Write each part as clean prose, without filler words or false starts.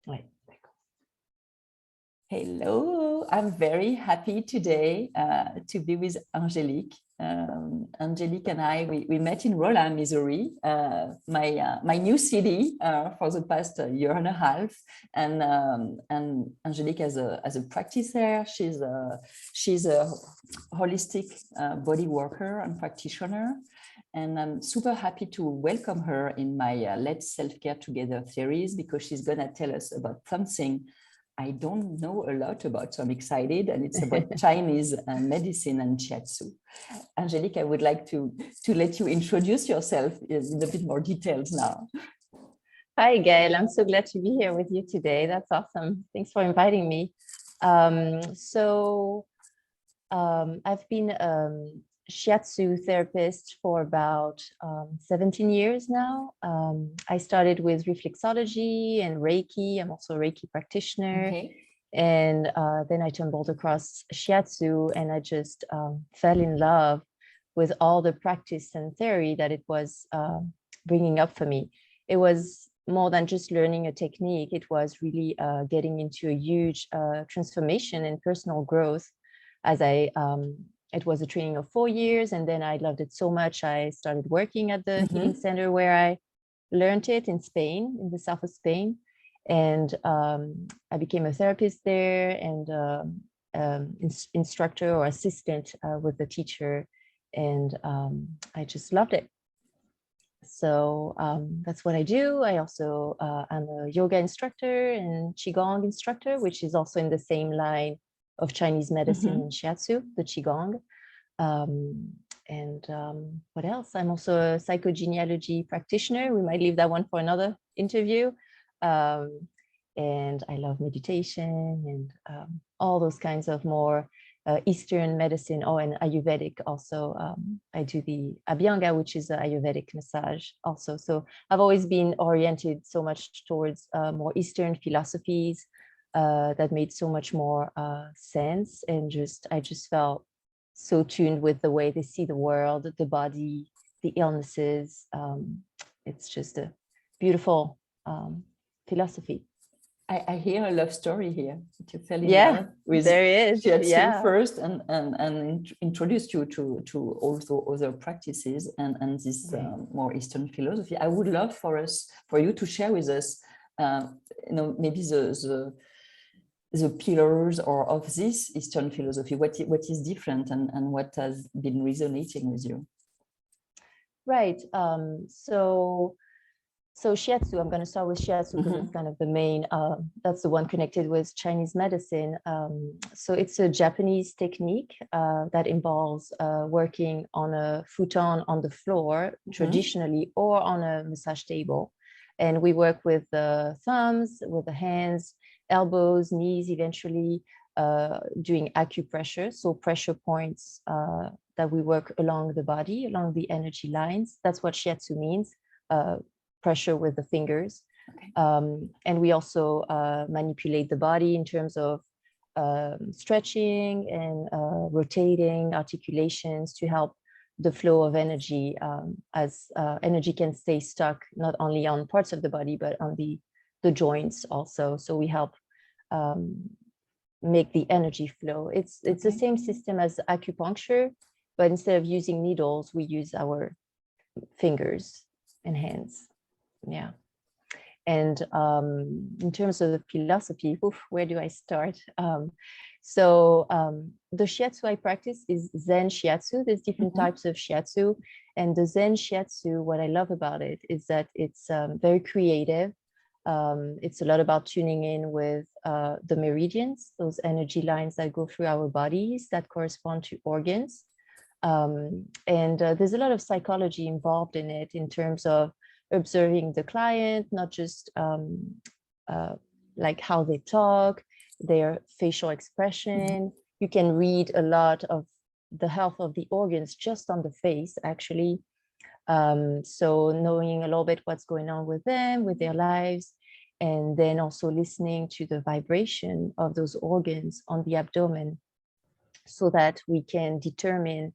Ouais, d'accord. Hello, I'm very happy today to be with Angelique. Angelique and I, we met in Rolla, Missouri, my new city for the past year and a half. And Angelique, as a practice there, she's a holistic body worker and practitioner. And I'm super happy to welcome her in my Let's Self-Care Together series, because she's going to tell us about something I don't know a lot about, so I'm excited, and it's about Chinese medicine and Shiatsu. Angelique, I would like to let you introduce yourself in a bit more details now. Hi, Gail. I'm so glad to be here with you today. That's awesome. Thanks for inviting me. I've been Shiatsu therapist for about 17 years now. I started with reflexology and Reiki. I'm also a Reiki practitioner. Okay. And then I stumbled across Shiatsu, and I just fell in love with all the practice and theory that it was bringing up for me. It was more than just learning a technique. It was really getting into a huge transformation and personal growth, as it was a training of 4 years, and then I loved it so much. I started working at the healing center where I learned it in Spain, in the south of Spain. And I became a therapist there, and instructor or assistant with the teacher. And I just loved it. So that's what I do. I also am a yoga instructor and Qigong instructor, which is also in the same line of Chinese medicine and Shiatsu, the Qigong. What else? I'm also a psychogenealogy practitioner. We might leave that one for another interview. And I love meditation and all those kinds of more Eastern medicine. Oh, and Ayurvedic also. I do the Abhyanga, which is the Ayurvedic massage also. So I've always been oriented so much towards more Eastern philosophies that made so much more sense. And I just felt so tuned with the way they see the world, the body, the illnesses. It's just a beautiful philososophy. I hear a love story here. You fell in love with there is. Shiatsu first, and introduced you to also other practices and this more Eastern philosophy. I would love for you to share with us, maybe the pillars or of this Eastern philosophy. What is different and what has been resonating with you? Right. So Shiatsu, I'm going to start with Shiatsu because it's kind of the main, that's the one connected with Chinese medicine. So it's a Japanese technique that involves working on a futon on the floor traditionally, or on a massage table. And we work with the thumbs, with the hands, elbows, knees, eventually doing acupressure. So pressure points that we work along the body, along the energy lines. That's what Shiatsu means. Pressure with the fingers. Okay. And we also manipulate the body in terms of stretching and rotating articulations to help the flow of energy, as energy can stay stuck not only on parts of the body, but on the joints also. So we help make the energy flow. It's the same system as acupuncture, but instead of using needles, we use our fingers and hands. Yeah. And in terms of the philosophy, where do I start? The Shiatsu I practice is Zen Shiatsu. There's different types of Shiatsu. And the Zen Shiatsu, what I love about it is that it's very creative. It's a lot about tuning in with the meridians, those energy lines that go through our bodies that correspond to organs. There's a lot of psychology involved in it, in terms of observing the client, not just like how they talk, their facial expression. You can read a lot of the health of the organs just on the face, actually. So knowing a little bit what's going on with them, with their lives, and then also listening to the vibration of those organs on the abdomen, so that we can determine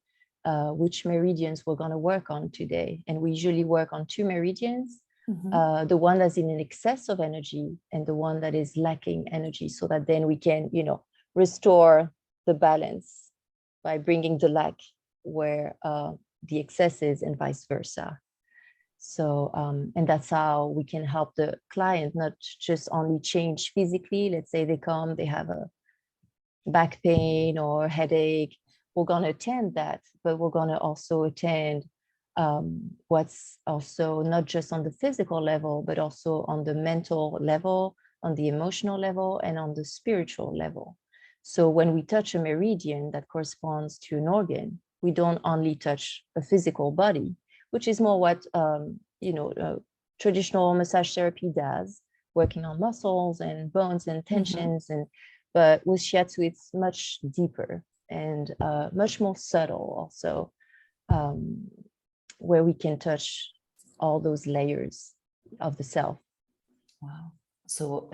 which meridians we're going to work on today. And we usually work on 2 meridians. the one that's in an excess of energy and the one that is lacking energy, so that then we can, restore the balance by bringing the lack where the excess is, and vice versa. So, and that's how we can help the client not just only change physically. Let's say they come, they have a back pain or headache. We're going to attend that, but we're going to also attend what's also not just on the physical level, but also on the mental level, on the emotional level, and on the spiritual level. So when we touch a meridian that corresponds to an organ, we don't only touch a physical body, which is more what traditional massage therapy does, working on muscles and bones and tensions. But with shiatsu, it's much deeper and much more subtle also, where we can touch all those layers of the self. Wow. So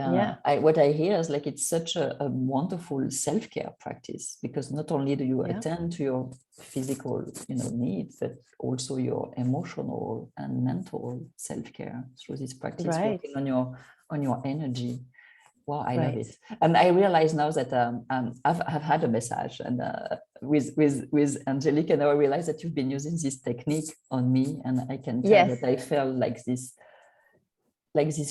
what I hear is like it's such a wonderful self-care practice, because not only do you attend to your physical needs, but also your emotional and mental self-care through this practice, working on your energy. Wow, I love it. And I realize now that I've had a massage and with Angelique, and I realize that you've been using this technique on me, and I can tell that I felt like this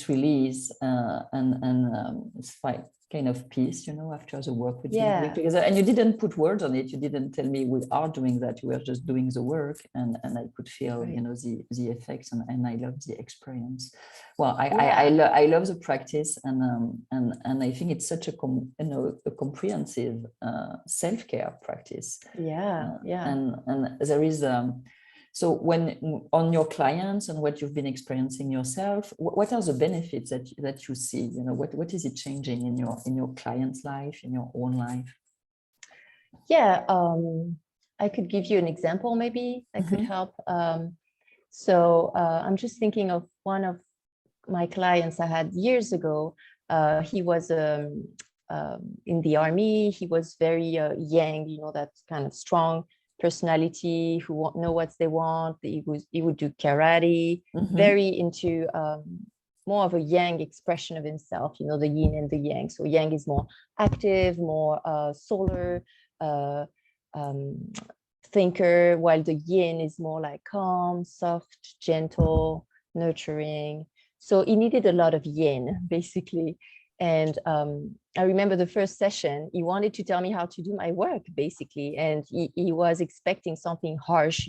release and it's like kind of peace, after the work we did together. And you didn't put words on it. You didn't tell me we are doing that. You were just doing the work, and I could feel, the effects, and I love the experience. Well, I love the practice, and I think it's such a comprehensive self-care practice. And there is so when on your clients and what you've been experiencing yourself, what are the benefits that you see? What is it changing in your client's life, in your own life? I could give you an example maybe that could help. So I'm just thinking of one of my clients I had years ago. He was in the army. He was very yang, that kind of strong personality who know what they want. He would do karate, very into more of a yang expression of himself, the yin and the yang. So yang is more active, more solar thinker, while the yin is more like calm, soft, gentle, nurturing. So he needed a lot of yin, basically. And I remember the first session, he wanted to tell me how to do my work, basically. And he was expecting something harsh,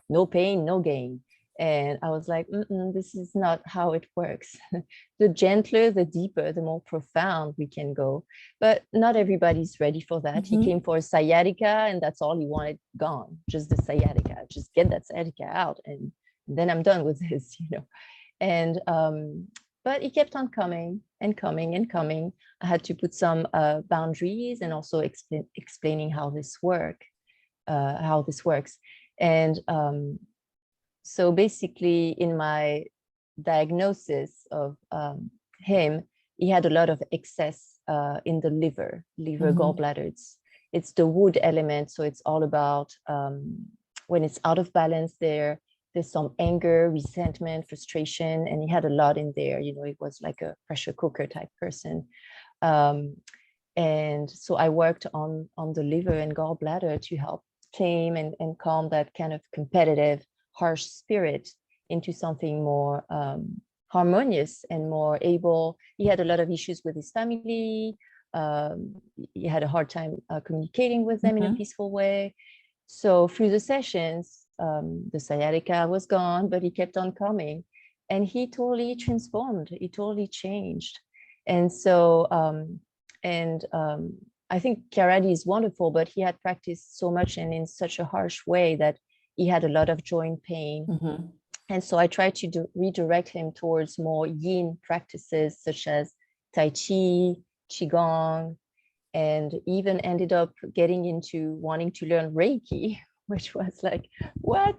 no pain, no gain. And I was like, this is not how it works. The gentler, the deeper, the more profound we can go. But not everybody's ready for that. He came for a sciatica, and that's all he wanted gone, just the sciatica. Just get that sciatica out, and then I'm done with this, And but he kept on coming and coming and coming. I had to put some boundaries and also explaining how this works. And so basically, in my diagnosis of him, he had a lot of excess in the liver, gallbladder. It's the wood element, so it's all about when it's out of balance there's some anger, resentment, frustration, and he had a lot in there. He was like a pressure cooker type person. And so I worked on the liver and gallbladder to help tame and calm that kind of competitive, harsh spirit into something more harmonious and more able. He had a lot of issues with his family. He had a hard time communicating with them in a peaceful way. So through the sessions, the sciatica was gone, but he kept on coming, and he totally transformed. He totally changed. And so, I think karate is wonderful, but he had practiced so much and in such a harsh way that he had a lot of joint pain. And so I tried to redirect him towards more yin practices such as Tai Chi, Qigong, and even ended up getting into wanting to learn Reiki, which was like, what?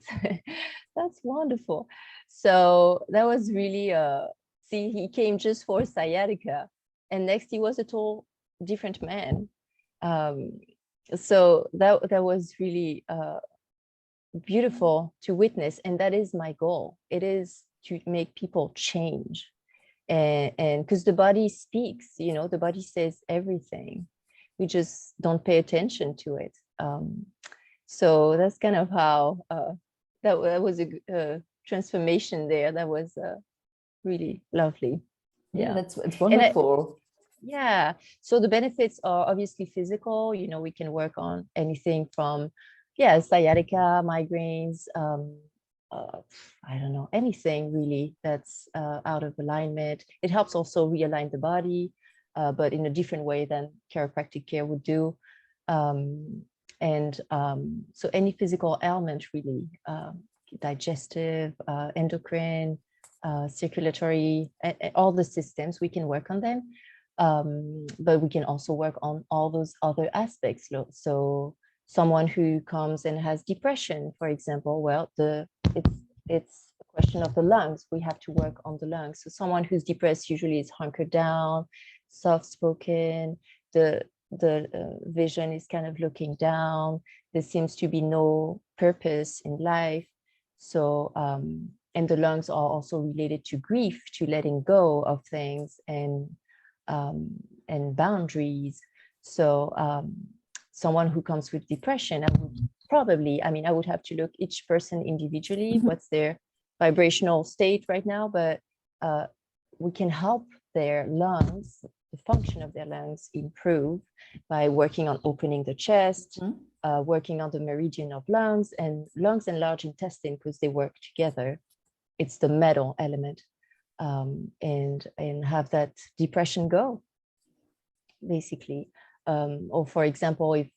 That's wonderful. So that was really, he came just for sciatica, and next he was a total different man. So that was really beautiful to witness. And that is my goal. It is to make people change. And because the body speaks, you know, the body says everything. We just don't pay attention to it. So that's kind of how that was a transformation there. That was really lovely. Yeah, it's wonderful. Yeah. So the benefits are obviously physical. You know, we can work on anything from, sciatica, migraines, I don't know, anything really that's out of alignment. It helps also realign the body, but in a different way than chiropractic care would do. So any physical ailment really, digestive, endocrine, circulatory, all the systems, we can work on them. But we can also work on all those other aspects. So someone who comes and has depression, for example, well, it's a question of the lungs. We have to work on the lungs. So someone who's depressed usually is hunkered down, soft-spoken, the vision is kind of looking down. There seems to be no purpose in life. So, and the lungs are also related to grief, to letting go of things and boundaries. So someone who comes with depression, I would probably, I would have to look each person individually, what's their vibrational state right now, but we can help their lungs, the function of their lungs improve by working on opening the chest, working on the meridian of lungs and large intestine, because they work together. It's the metal element, and have that depression go, basically. Or for example, if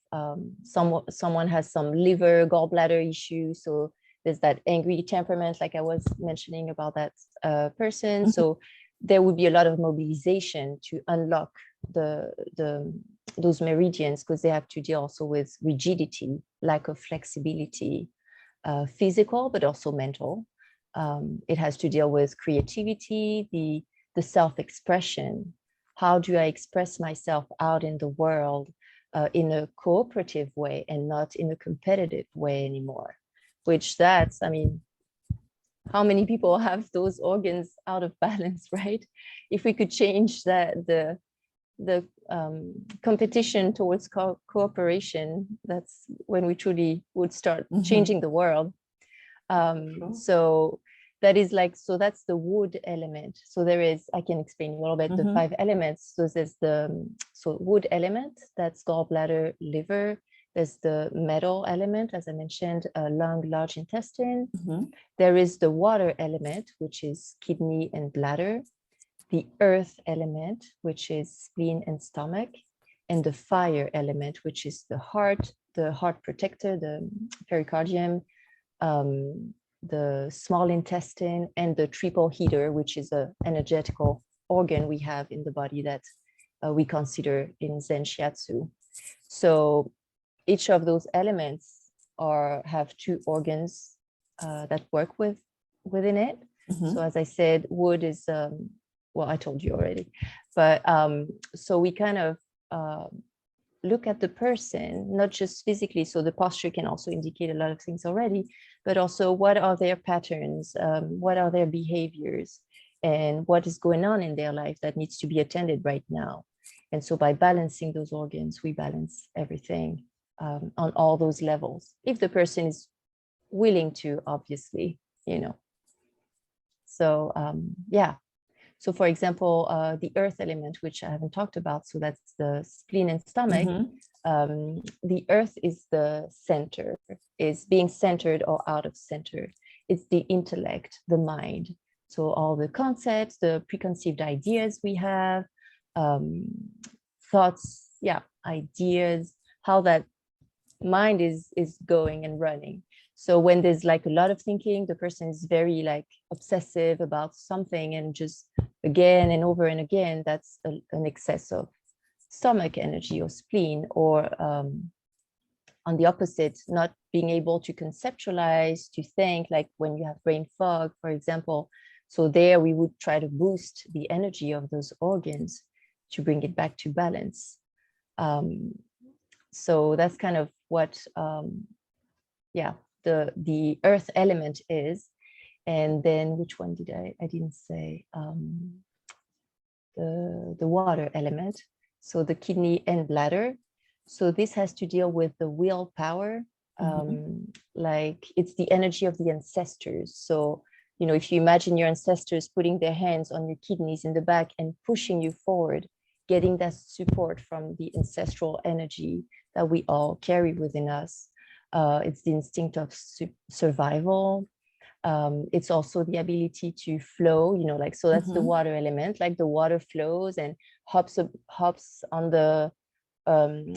someone has some liver, gallbladder issues, so there's that angry temperament, like I was mentioning about that person. So there would be a lot of mobilization to unlock those meridians, because they have to deal also with rigidity, lack of flexibility, physical, but also mental. It has to deal with creativity, the self-expression. How do I express myself out in the world in a cooperative way and not in a competitive way anymore? Which that's, how many people have those organs out of balance, right? If we could change that, the competition towards cooperation, that's when we truly would start changing the world. So that is like, so that's the wood element. So there is, I can explain a little bit the 5 elements. So there's so wood element, that's gallbladder, liver. There's the metal element, as I mentioned, lung, large intestine. There is the water element, which is kidney and bladder. The earth element, which is spleen and stomach. And the fire element, which is the heart protector, the pericardium, the small intestine, and the triple heater, which is an energetical organ we have in the body that we consider in Zen Shiatsu. So each of those elements have 2 organs that work within it. So as I said, wood is, well, I told you already, but so we kind of look at the person, not just physically. So the posture can also indicate a lot of things already, but also what are their patterns, what are their behaviors, and what is going on in their life that needs to be attended right now. And so by balancing those organs, we balance everything on all those levels. If the person is willing to, obviously, So So for example, the earth element, which I haven't talked about, so that's the spleen and stomach. The earth is the center, is being centered or out of center. It's the intellect, the mind. So all the concepts, the preconceived ideas we have, thoughts, ideas, how that mind is going and running. So when there's like a lot of thinking, the person is very like obsessive about something and just again and over and again, that's an excess of stomach energy or spleen, or on the opposite, not being able to conceptualize, to think, like when you have brain fog, for example. So there we would try to boost the energy of those organs to bring it back to balance. So that's kind of what, the earth element is. And then which one did I didn't say, the water element. So the kidney and bladder. So this has to deal with the willpower. Like it's the energy of the ancestors. So, you know, if you imagine your ancestors putting their hands on your kidneys in the back and pushing you forward, getting that support from the ancestral energy that we all carry within us. It's the instinct of survival. It's also the ability to flow, you know, like, so that's the water element, like the water flows and hops on the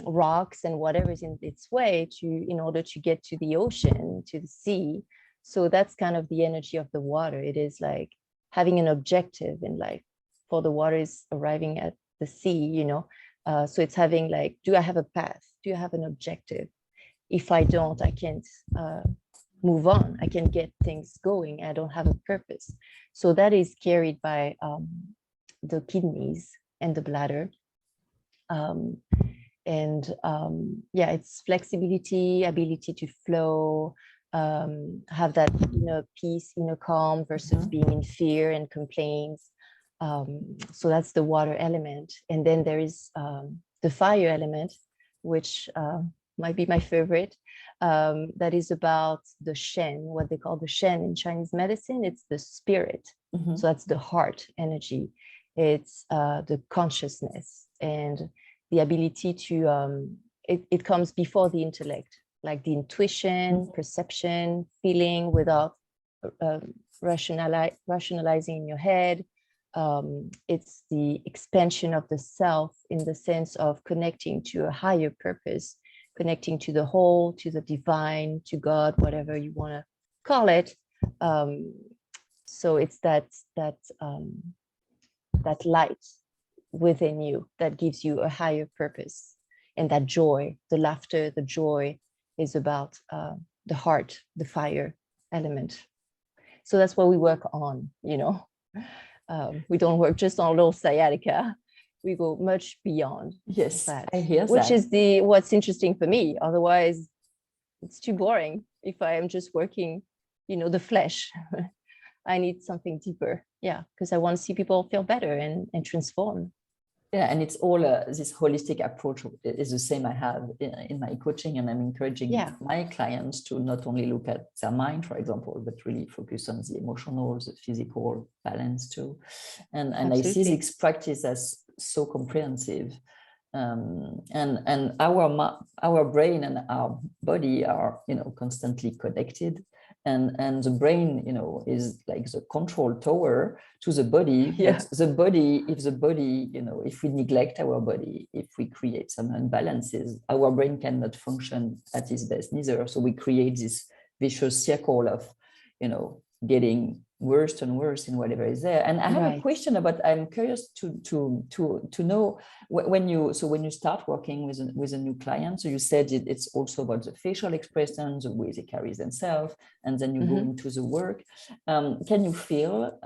rocks and whatever is in its way in order to get to the ocean, to the sea. So that's kind of the energy of the water. It is like having an objective in life. For the water is arriving at the sea, you know. So it's having like, do I have a path? Do I have an objective? If I don't, I can't move on. I can get things going. I don't have a purpose. So that is carried by the kidneys and the bladder. Yeah, it's flexibility, ability to flow, have that inner peace, inner calm versus being in fear and complaints. So that's the water element. And then there is the fire element, which might be my favorite. That is about the Shen, what they call the Shen in Chinese medicine. It's the spirit. So that's the heart energy. It's the consciousness and the ability to, it comes before the intellect, like the intuition, perception, feeling without rationalizing in your head. It's the expansion of the self in the sense of connecting to a higher purpose, connecting to the whole, to the divine, to God, whatever you want to call it. So it's that light within you that gives you a higher purpose. And that joy, the laughter, the joy is about the heart, the fire element. So that's what we work on, you know. We don't work just on low sciatica. We go much beyond. Yes, that, I hear which that. is what's interesting for me. Otherwise, it's too boring if I am just working, you know, the flesh. I need something deeper. Yeah, because I want to see people feel better and transform. Yeah, and it's all this holistic approach is the same I have in my coaching, and I'm encouraging my clients to not only look at their mind, for example, but really focus on the emotional, the physical balance too. And I see this practice as so comprehensive. And our brain and our body are, you know, constantly connected. And the brain, you know, is like the control tower to the body. But the body, you know, if we neglect our body, if we create some imbalances, our brain cannot function at its best neither. So we create this vicious circle of, you know, getting worse and worse in whatever is there. And I have a question about, I'm curious to know when you start working with a new client. So you said it's also about the facial expression, the way they carry themselves, and then you go into the work. Can you feel,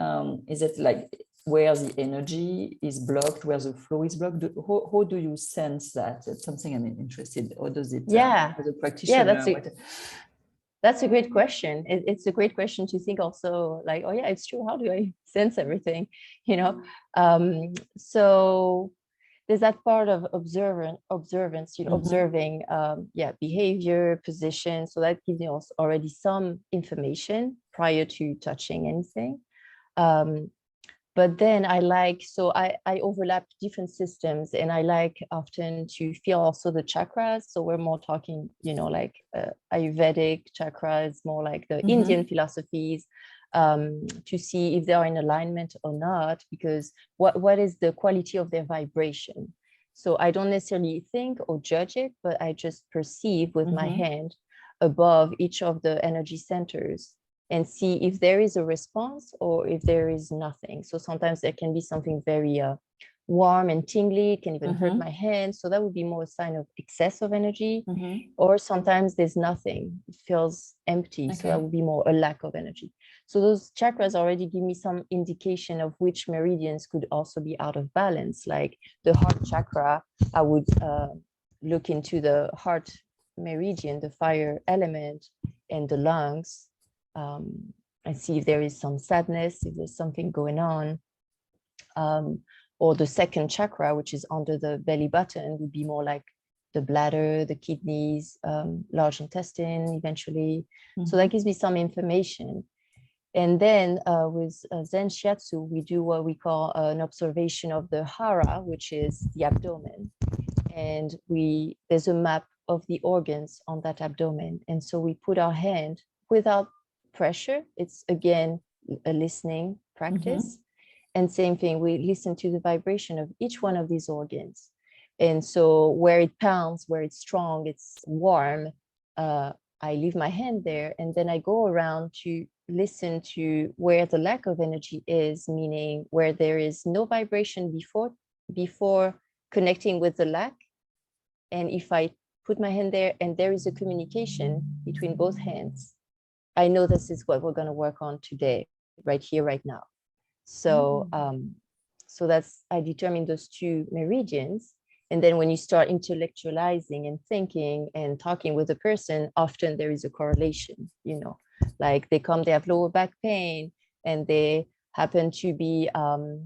is it like where the energy is blocked, where the flow is blocked? How do you sense that? It's something I'm interested in. Or does it, as a practitioner? That's a great question. It's a great question to think also like, oh yeah, it's true. How do I sense everything? You know, so there's that part of observance, you know, observing, behavior, position. So that gives you already some information prior to touching anything. But then I overlap different systems, and I like often to feel also the chakras. So we're more talking, you know, like ayurvedic chakras, more like the Indian philosophies, to see if they are in alignment or not, because what is the quality of their vibration? So I don't necessarily think or judge it, but I just perceive with my hand above each of the energy centers and see if there is a response or if there is nothing. So sometimes there can be something very warm and tingly. It can even hurt my hand. So that would be more a sign of excess of energy. Or sometimes there's nothing. It feels empty. So that would be more a lack of energy. So those chakras already give me some indication of which meridians could also be out of balance. Like the heart chakra, I would look into the heart meridian, the fire element, and the lungs. I see if there is some sadness, if there's something going on. Or the second chakra, which is under the belly button, would be more like the bladder, the kidneys, large intestine eventually. So that gives me some information. And then with Zen Shiatsu, we do what we call an observation of the hara, which is the abdomen. And there's a map of the organs on that abdomen. And so we put our hand without pressure. It's again a listening practice. And same thing, we listen to the vibration of each one of these organs. And so where it pounds, where it's strong, it's warm, I leave my hand there, and then I go around to listen to where the lack of energy is, meaning where there is no vibration before connecting with the lack. And if I put my hand there and there is a communication between both hands, I know this is what we're going to work on today, right here, right now. So, so I determine those two meridians. And then when you start intellectualizing and thinking and talking with a person, often there is a correlation, like they have lower back pain and they happen to be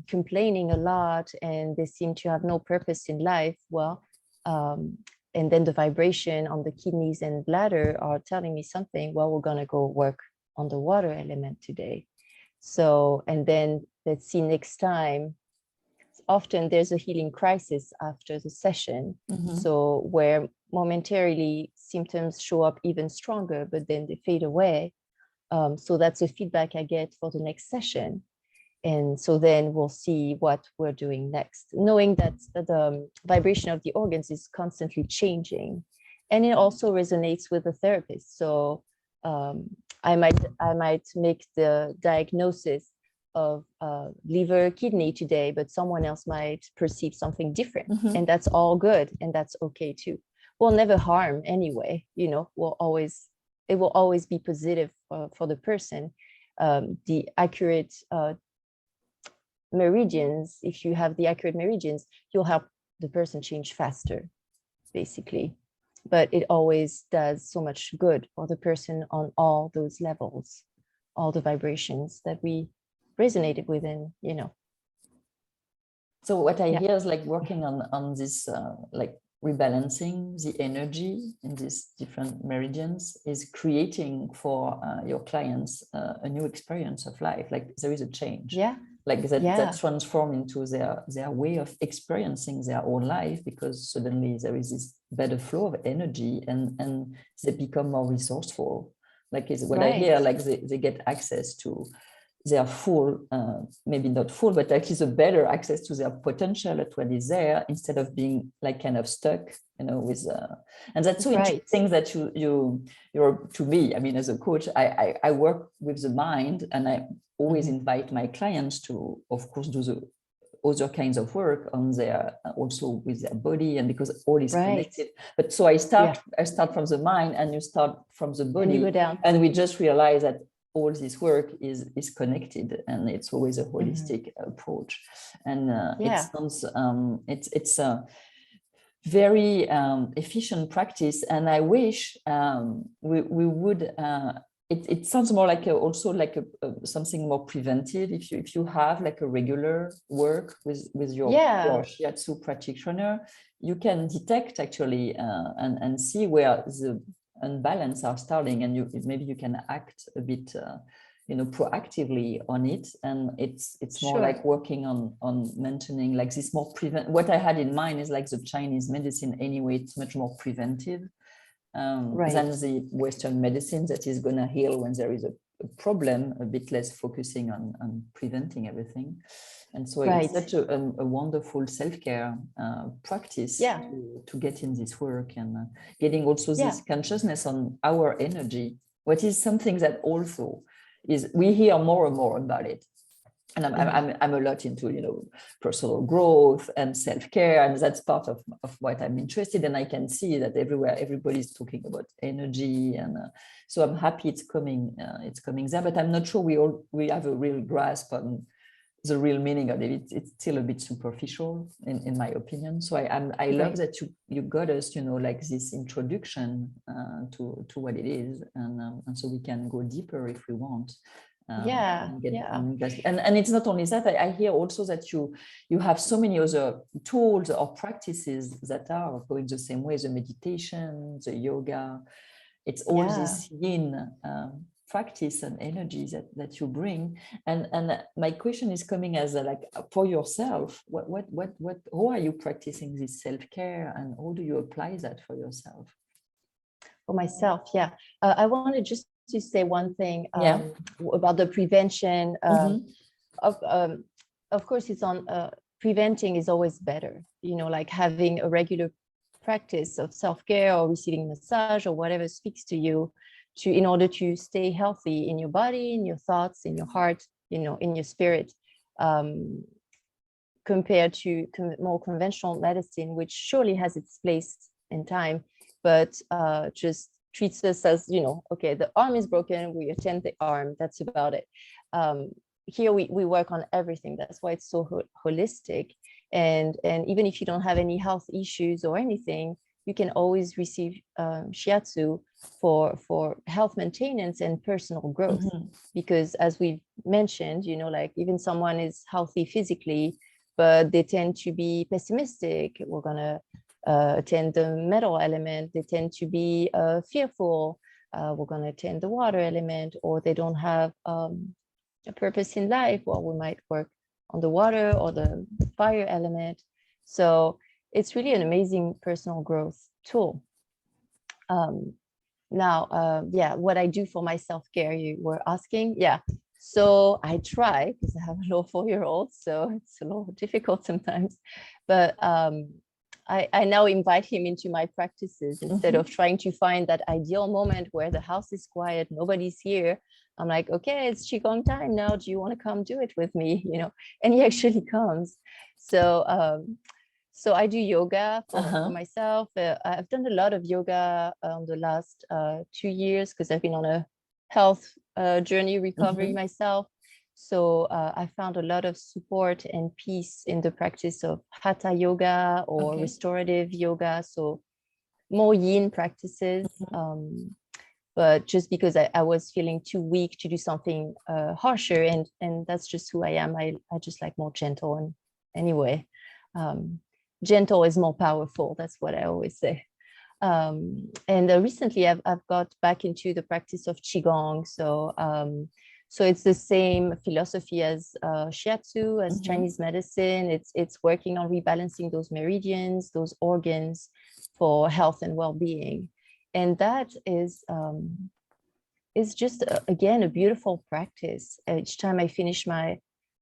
complaining a lot and they seem to have no purpose in life. Well, and then the vibration on the kidneys and bladder are telling me something. Well, we're going to go work on the water element today. So, and then let's see next time. Often there's a healing crisis after the session. So where momentarily symptoms show up even stronger, but then they fade away. So that's the feedback I get for the next session. And so then we'll see what we're doing next, knowing that the vibration of the organs is constantly changing. And it also resonates with the therapist. So I might make the diagnosis of liver, kidney today, but someone else might perceive something different. And that's all good. And that's okay too. We'll never harm anyway, it will always be positive for the person. The accurate meridians, if you have the accurate meridians, you'll help the person change faster, basically. But it always does so much good for the person on all those levels, all the vibrations that we resonated within, So what I hear is like working on this, like rebalancing the energy in these different meridians is creating for your clients a new experience of life. Like there is a change. Like that transform into their way of experiencing their own life, because suddenly there is this better flow of energy and they become more resourceful. Like is what I hear, like they get access to their full, maybe not full, but at least a better access to their potential at what is there, instead of being like kind of stuck, with, and that's so interesting that you're, to me, I mean, as a coach, I work with the mind, and I always invite my clients to, of course, do the other kinds of work on their, also with their body, and because all is connected. But so I start from the mind, and you start from the body, and you go down, and we just realize that all this work is connected, and it's always a holistic approach. And it sounds it's a very efficient practice, and I wish we would. It sounds more like also like something more preventive. If you have like a regular work with your shiatsu practitioner, you can detect actually and see where the unbalance are starting, and maybe you can act a bit proactively on it. And it's more like working on maintaining like this more what I had in mind is like the Chinese medicine anyway. It's much more preventive than the Western medicine that is going to heal when there is a problem, a bit less focusing on preventing everything. And so it's such a wonderful self-care practice to get in this work, and getting also this consciousness on our energy, what is something that also is, we hear more and more about it. And I'm a lot into, personal growth and self-care, and that's part of what I'm interested in. I can see that everywhere, everybody's talking about energy, and so I'm happy it's coming there, but I'm not sure we have a real grasp on the real meaning of it. It's still a bit superficial in my opinion. So I love that you got us, like this introduction to what it is, and so we can go deeper if we want. Yeah, and get yeah. and it's not only that. I hear also that you have so many other tools or practices that are going the same way: the meditation, the yoga. It's all this yin practice and energy that you bring. And my question is coming as like for yourself. How are you practicing this self-care, and how do you apply that for yourself? For myself, yeah. I wanted just to say one thing about the prevention. Of course, it's on preventing is always better. Like having a regular practice of self-care or receiving massage or whatever speaks to you, in order to stay healthy in your body, in your thoughts, in your heart, in your spirit. Compared to more conventional medicine, which surely has its place in time, but just treats us as, okay, the arm is broken, we attend the arm, that's about it. Here we work on everything. That's why it's so holistic. And even if you don't have any health issues or anything, you can always receive shiatsu for health maintenance and personal growth. Because as we mentioned, like even someone is healthy physically, but they tend to be pessimistic. We're going to attend the metal element. They tend to be fearful. We're going to attend the water element, or they don't have a purpose in life. Well, we might work on the water or the fire element. So it's really an amazing personal growth tool. Now, what I do for my self-care, you were asking. Yeah. So I try, because I have a little 4-year-old, so it's a little difficult sometimes. But I now invite him into my practices instead of trying to find that ideal moment where the house is quiet, nobody's here. I'm like, okay, it's Qigong time now. Do you want to come do it with me? And he actually comes. So I do yoga for myself. I've done a lot of yoga the last 2 years because I've been on a health journey recovery myself. So I found a lot of support and peace in the practice of Hatha Yoga or restorative yoga. So more yin practices. But just because I was feeling too weak to do something harsher, and that's just who I am. I just like more gentle. And anyway, gentle is more powerful. That's what I always say. And recently I've got back into the practice of Qigong. So it's the same philosophy as Shiatsu, as Chinese medicine. It's working on rebalancing those meridians, those organs for health and well-being. And that is just, again, a beautiful practice. Each time I finish my,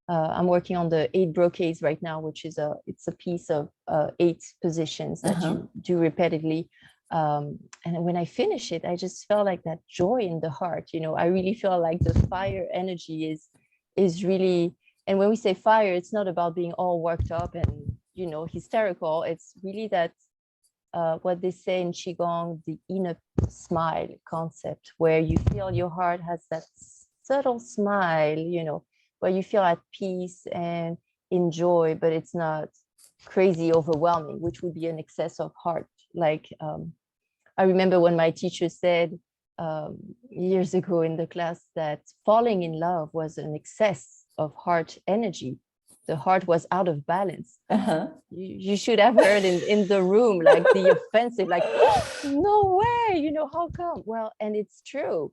I'm working on the 8 brocades right now, which is it's a piece of 8 positions that you do repeatedly. And when I finish it, I just felt like that joy in the heart. I really feel like the fire energy is really, and when we say fire, it's not about being all worked up and, hysterical. It's really that what they say in Qigong, the inner smile concept, where you feel your heart has that subtle smile, where you feel at peace and in joy, but it's not crazy overwhelming, which would be an excess of heart. Like I remember when my teacher said years ago in the class that falling in love was an excess of heart energy. The heart was out of balance. You should have heard in the room, like the offensive, like, no way, how come? Well, and it's true.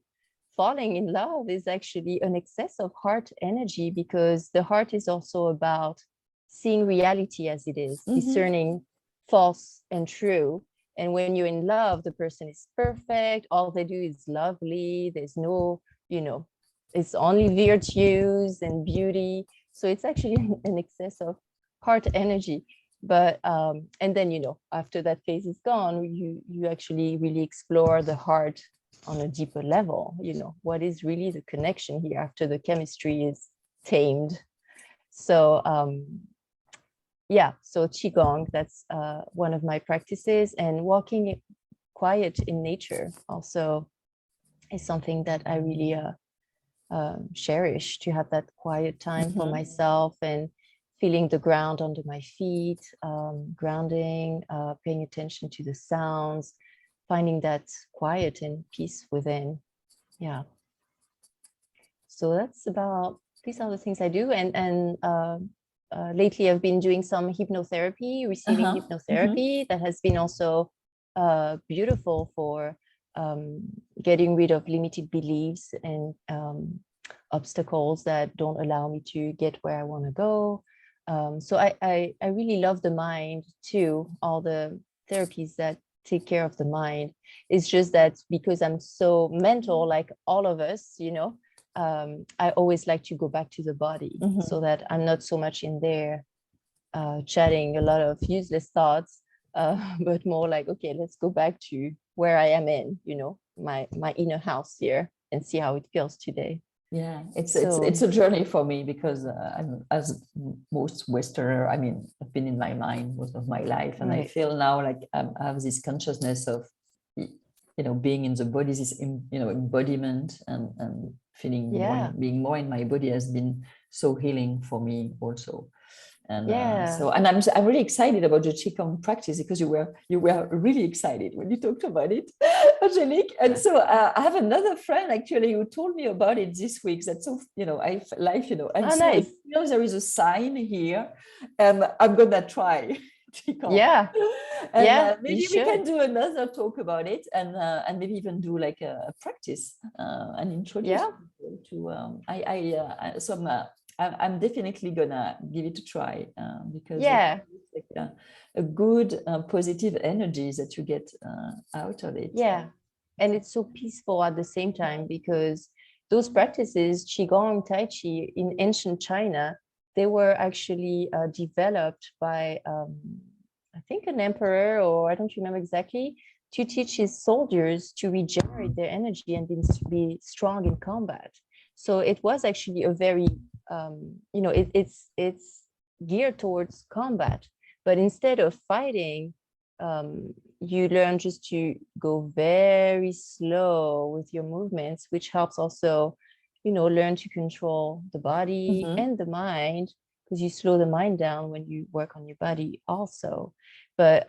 Falling in love is actually an excess of heart energy, because the heart is also about seeing reality as it is, discerning false and true. And when you're in love, the person is perfect. All they do is lovely. There's no, it's only virtues and beauty. So it's actually an excess of heart energy. But and then, after that phase is gone, you actually really explore the heart on a deeper level. What is really the connection here after the chemistry is tamed. So so Qigong, that's one of my practices, and walking quiet in nature also is something that I really cherish, to have that quiet time for myself and feeling the ground under my feet, grounding, paying attention to the sounds, finding that quiet and peace within. Yeah. So that's about, these are the things I do. And lately I've been doing some hypnotherapy, receiving hypnotherapy that has been also beautiful for getting rid of limited beliefs and obstacles that don't allow me to get where I want to go. So I really love the mind too, all the therapies that take care of the mind. It's just that because I'm so mental, like all of us, you know, I always like to go back to the body so that I'm not so much in there chatting a lot of useless thoughts, but more like, okay, let's go back to where I am in, you know, my inner house here, and see how it feels today. Yeah, it's a journey for me, because I'm, as most Westerner, I mean, I've been in my mind most of my life, and I feel now like I have this consciousness of, you know, being in the body, this embodiment, and feeling being more in my body has been so healing for me also. And and I'm really excited about the Qigong practice, because you were really excited when you talked about it, Angelique. And so I have another friend actually who told me about it this week. That's so, you know, life, you know, and so nice. You know, there is a sign here, and I'm gonna try Qigong. Yeah. And maybe we can do another talk about it, and maybe even do like a practice and introduce people to some. I'm definitely gonna give it a try, because it's like a good positive energy that you get out of it. Yeah, and it's so peaceful at the same time, because those practices, Qigong, Tai Chi, in ancient China, they were actually developed by, I think, an emperor, or I don't remember exactly, to teach his soldiers to regenerate their energy and be strong in combat. So it was actually a very you know, it's geared towards combat, but instead of fighting, you learn just to go very slow with your movements, which helps also, you know, learn to control the body and the mind, because you slow the mind down when you work on your body also. But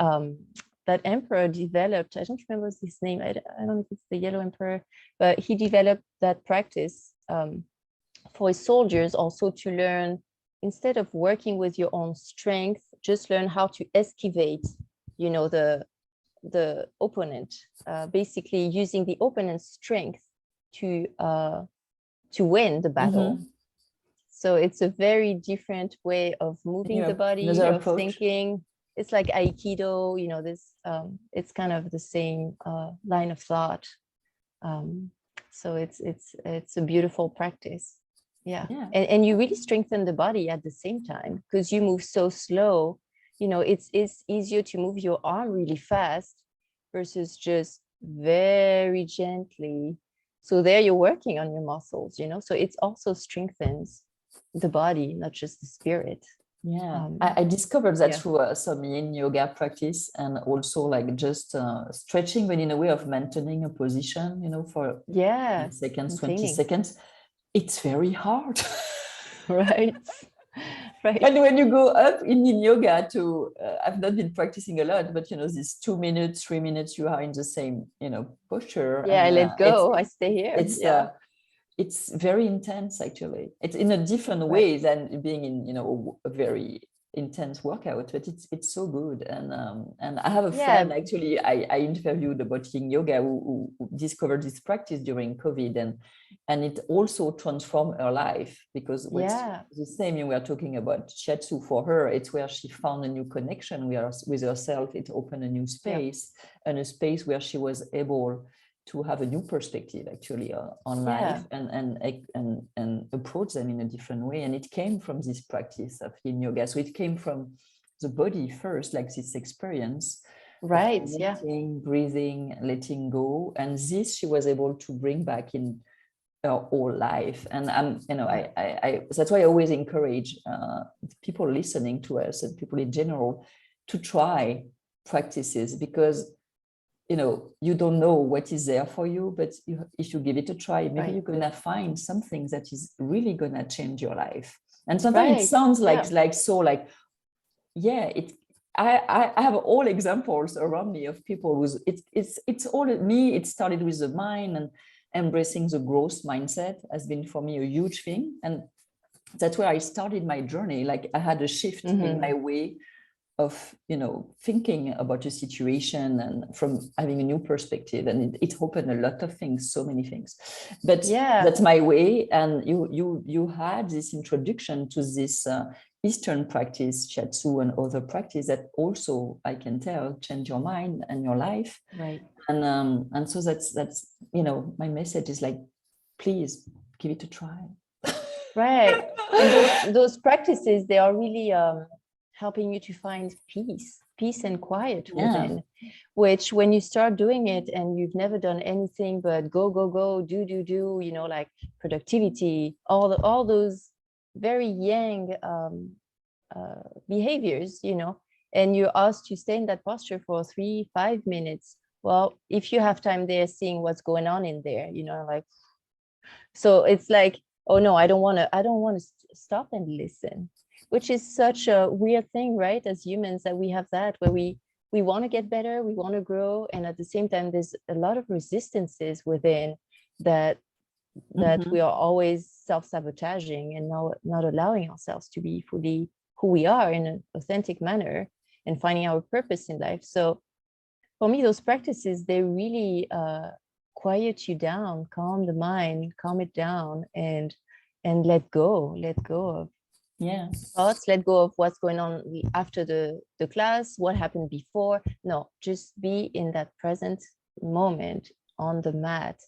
that emperor developed, I don't remember his name, I don't know if it's the Yellow Emperor, but he developed that practice for his soldiers also, to learn, instead of working with your own strength, just learn how to escalate, you know, the opponent, basically using the opponent's strength to win the battle. So it's a very different way of moving the body, of thinking. It's like Aikido, you know, this it's kind of the same line of thought. So it's a beautiful practice. Yeah. And you really strengthen the body at the same time, because you move so slow. You know, it's easier to move your arm really fast versus just very gently. So there you're working on your muscles, you know, so it also strengthens the body, not just the spirit. Yeah, I discovered that through some yin yoga practice, and also like just stretching, but in a way of maintaining a position, you know, for 10 seconds, 20 seconds. It's very hard. Right. And when you go up in yin yoga to, I've not been practicing a lot, but you know, these 2 minutes, 3 minutes, you are in the same, you know, posture. Yeah, and, I let go. I stay here. It's very intense, actually. It's in a different way than being in, you know, a very intense workout, but it's so good. And I have a friend, actually, I interviewed about yin yoga who discovered this practice during COVID, and it also transformed her life, because what's the same, you were talking about shiatsu for her, it's where she found a new connection with herself. It opened a new space, and a space where she was able to have a new perspective, actually, on life, and approach them in a different way. And it came from this practice of yin yoga. So it came from the body first, like this experience, breathing, letting go, and this she was able to bring back in her whole life. And you know, I that's why I always encourage people listening to us, and people in general, to try practices, because you know, you don't know what is there for you, but if you give it a try, maybe you're gonna find something that is really gonna change your life. And sometimes it sounds like I have all examples around me of people who's it's all me. It started with the mind, embracing the growth mindset has been for me a huge thing. And that's where I started my journey. Like I had a shift in my way of, thinking about a situation and from having a new perspective. And it opened a lot of things, so many things. But that's my way. And you had this introduction to this Eastern practice, Shiatsu and other practice that also, I can tell, change your mind and your life. Right. And so that's my message is like, please give it a try. Right. And those practices, they are really helping you to find peace and quiet within, which when you start doing it and you've never done anything but go, do, like productivity, all those very yang behaviors, and you're asked to stay in that posture for 3-5 minutes. Well, if you have time there, seeing what's going on in there, like, so it's like, oh no, I don't want to stop and listen, which is such a weird thing, right? As humans, that we have that where we want to get better, we want to grow, and at the same time, there's a lot of resistances within that we are always self-sabotaging and not allowing ourselves to be fully who we are in an authentic manner and finding our purpose in life. So for me, those practices, they really quiet you down, calm the mind, calm it down, and let go of thoughts, let go of what's going on after the class, what happened before. No, just be in that present moment on the mat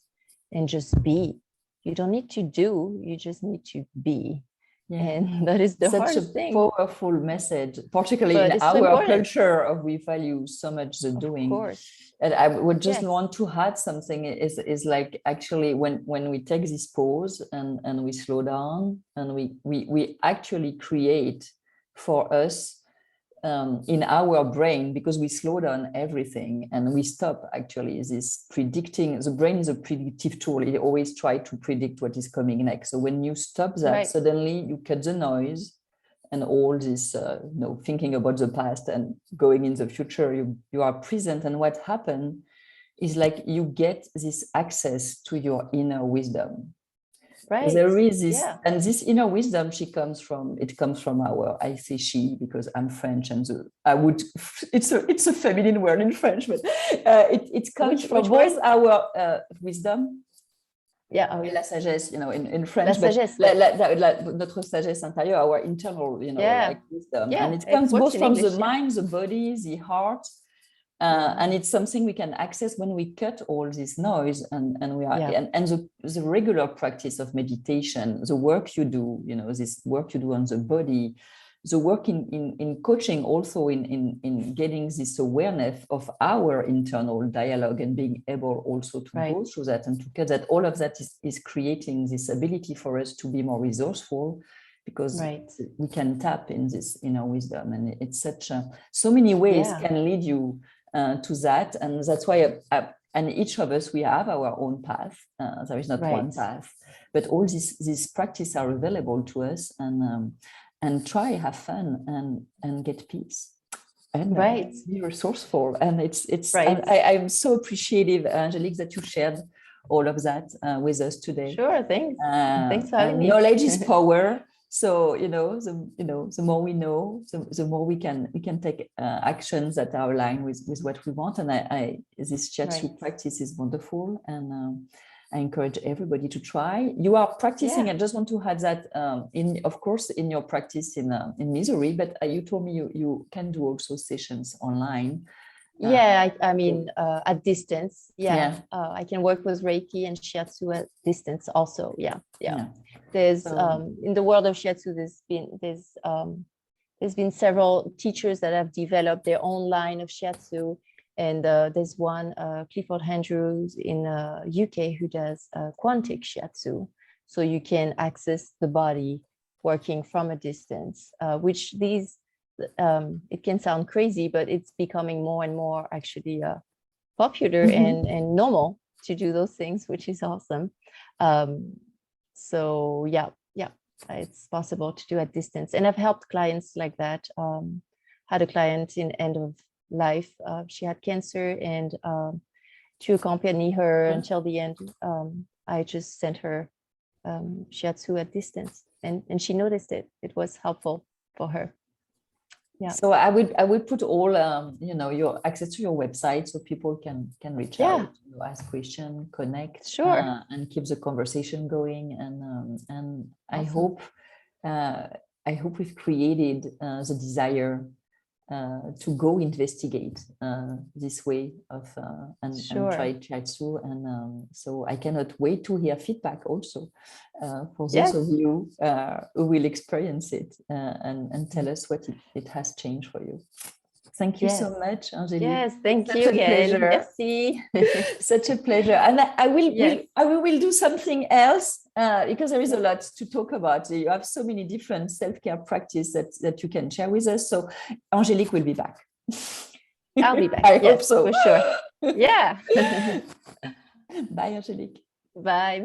and just be. You don't need to do, you just need to be. And that is the hardest thing. Such a powerful message, particularly in our culture of we value so much the doing. Of course. And I would just want to add something is like, actually when we take this pause and we slow down and we actually create for us in our brain, because we slow down everything and we stop actually this predicting. The brain is a predictive tool. It always tries to predict what is coming next. So when you stop that, suddenly you cut the noise and all this, thinking about the past and going in the future, you are present. And what happened is like you get this access to your inner wisdom. Right. There is this, and this inner wisdom, it comes from our, I say she because I'm French, and it's a feminine word in French, but it comes from both our wisdom. La sagesse, in French, but notre sagesse intérieure, our internal, like wisdom, and it comes both from the mind, the body, the heart. And it's something we can access when we cut all this noise and we are and the regular practice of meditation, the work you do, this work you do on the body, the work in coaching, also in getting this awareness of our internal dialogue and being able also to go through that and to cut that. All of that is creating this ability for us to be more resourceful, because we can tap in this inner wisdom, and it's so many ways can lead you to that. And that's why and each of us, we have our own path. There is not one path, but all these practices are available to us, and try, have fun, and get peace, and be resourceful. And it's I'm so appreciative, Angelique, that you shared all of that with us today. Sure, thanks. Thanks for having me. Knowledge is power. So the more we know, the more we can take actions that are aligned with what we want. And this Shiatsu practice is wonderful, and I encourage everybody to try. You are practicing. I just want to add that of course, in your practice in Missouri, but you told me you can do also sessions online. I mean, at distance. I can work with Reiki and Shiatsu at distance also. There's in the world of Shiatsu, there's been several teachers that have developed their own line of Shiatsu, and there's one Clifford Andrews in UK who does quantic Shiatsu, so you can access the body working from a distance, which it can sound crazy, but it's becoming more and more actually popular and normal to do those things, which is awesome. So it's possible to do at distance, and I've helped clients like that. Had a client in end of life. She had cancer, and to accompany her until the end, I just sent her shiatsu at distance, and she noticed it. It was helpful for her. Yeah. So I would put all your access to your website so people can reach out, ask questions, connect, Sure. and keep the conversation going. And Awesome. I hope we've created the desire to go investigate this way of and try shiatsu. And so I cannot wait to hear feedback also for those of you who will experience it and tell us what it has changed for you. Thank you so much, Angelique. Yes, thank Such you a again. pleasure. Merci. Such a pleasure. And I will do something else because there is a lot to talk about. You have so many different self-care practices that you can share with us. So Angelique will be back. I'll be back. I hope so. For sure. Yeah. Bye, Angelique. Bye.